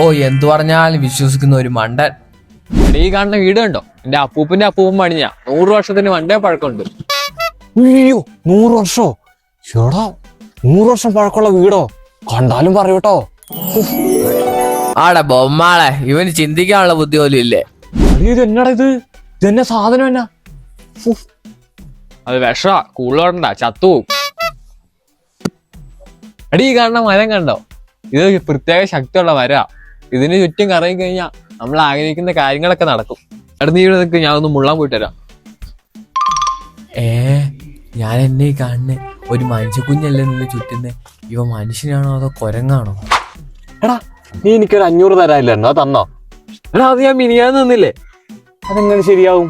ഓ എന്തു പറഞ്ഞാലും വിശ്വസിക്കുന്ന ഒരു മണ്ടൻ. ഈ കാണുന്ന വീട് കണ്ടോ? എന്റെ അപ്പൂപ്പന്റെ അപ്പൂപ്പൻ പണിഞ്ഞ 100 വർഷത്തിന് മണ്ടേ പഴക്കമുണ്ട്. അയ്യോ 100 വർഷോ? ചേടാ 100 വർഷം പഴക്കമുള്ള വീടോ? കണ്ടാലും പറയൂട്ടോ. ആടെ ബൊമ്മാളെ, ഇവന് ചിന്തിക്കാനുള്ള ബുദ്ധി പോലും ഇല്ലേ? ഇത് എന്നടാ ഇത്? ഇതെന്നെ സാധനം എന്നാ? അത് വിഷ കൂടുതലോടണ്ട, ചത്തുപോകും. എടീ ഈ കാണുന്ന മരം കണ്ടോ? ഇത് പ്രത്യേക ശക്തിയുള്ള മരാ. ഇതിന് ചുറ്റും കറങ്ങി കഴിഞ്ഞാൽ നമ്മൾ ആഗ്രഹിക്കുന്ന കാര്യങ്ങളൊക്കെ നടക്കും. എടാ നീ ഇവിടെ നിൽക്ക്, ഞാൻ ഒന്ന് മുള്ളാൻ പോയിട്ട് വരാം. ഞാൻ എന്നെ കാണുന്ന ഒരു മനുഷ്യക്കുഞ്ഞല്ലേ നിന്ന് ചുറ്റുന്നേ. ഇവ മനുഷ്യനാണോ അതോ കൊരങ്ങാണോ? എടാ നീ എനിക്കൊരു 500 തരാനില്ലായിരുന്നോ? അത് തന്നോ? എടാ അത് ഞാൻ മിനിയാന്ന് തന്നില്ലേ? അതെങ്ങനെ ശരിയാവും?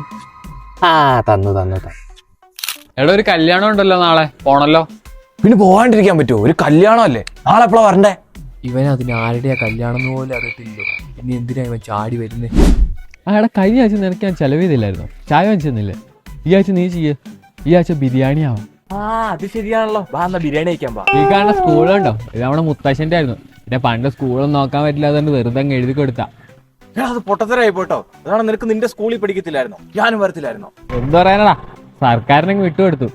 തന്നു. എടാ ഒരു കല്യാണം ഉണ്ടല്ലോ നാളെ, പോണല്ലോ. പിന്നെ പോകാണ്ടിരിക്കാൻ പറ്റുമോ? ഒരു കല്യാണം അല്ലേ, നാളെ എപ്പോഴാ വരണ്ടേ? ഇവൻ അതിന് ആരുടെയാ കല്യാണം എന്ന് പോലും അറിയത്തില്ലോ. ഇനി എന്തിനാ ഇവൻ ചാടി വരുന്നേ? എടാ കഴിഞ്ഞ ആഴ്ച നിനക്ക് ഞാൻ ചെലവ് ചെയ്തില്ലായിരുന്നോ? ചായ വാങ്ങിച്ചെന്നില്ലേ? ഈ ആഴ്ച നീ ചെയ്യേ, ഈ ആഴ്ച ബിരിയാണി ആവാം. അത് ശരിയാണല്ലോ. ബിരിയാണി കഴിക്കാൻ പാ. ഈ കാണുന്ന സ്കൂളുണ്ടോ? ഇത് നമ്മുടെ മുത്തശ്ശന്റെ ആയിരുന്നു. പിന്നെ പണ്ട് സ്കൂളൊന്നും നോക്കാൻ പറ്റില്ല, അതുകൊണ്ട് വെറുതെ അങ്ങ് എഴുതി കൊടുത്താ. അത് പൊട്ടത്തരായി പോട്ടോ. അതാണ് നിനക്ക് നിന്റെ സ്കൂളിൽ പഠിക്കത്തില്ലായിരുന്നോ? ഞാനും വരത്തില്ലായിരുന്നോ? എന്ത് പറയാനടാ, സർക്കാരിനങ്ങ് വിട്ടുകൊടുത്തു.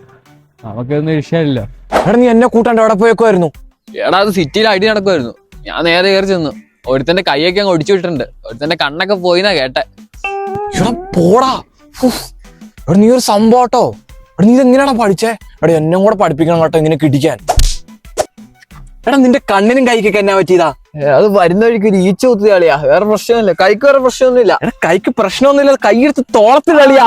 നമുക്കൊന്നും വിഷയമില്ലല്ലോ. എടാ നീ എന്നെ കൂട്ടാണ്ട് അവിടെ പോയേക്കുമായിരുന്നു. എടാ അത് സിറ്റിയിൽ അടി നടക്കുമായിരുന്നു. ഞാൻ നേരെ കയറി ചെന്നു. ഒരുത്തന്റെ കൈയൊക്കെ അങ്ങ് ഒടിച്ചു വിട്ടിട്ടുണ്ട്. ഒരുത്തന്റെ കണ്ണൊക്കെ പോയിന്നാ കേട്ടെ. എടാ പോടാ. എടാ നീ ഒരു സംഭവട്ടോ. എടാ നീ ഇതെങ്ങനെയാണോ പഠിച്ചേ? എടാ എന്നെ കൂടെ പഠിപ്പിക്കണം കേട്ടോ ഇങ്ങനെ കിടിക്കാൻ. എടാ നിന്റെ കണ്ണിനും കൈക്കൊക്കെ എന്നാ പറ്റിയതാ? അത് വരുന്ന വഴിക്ക് ഒരു ഈച്ച കുത്തി കളിയാ, വേറെ പ്രശ്നമൊന്നുമില്ല. കൈക്ക് വേറെ പ്രശ്നമൊന്നുമില്ല. എടാ കൈക്ക് പ്രശ്നമൊന്നുമില്ല, കൈയെടുത്ത് തോളത്ത് കളിയാ.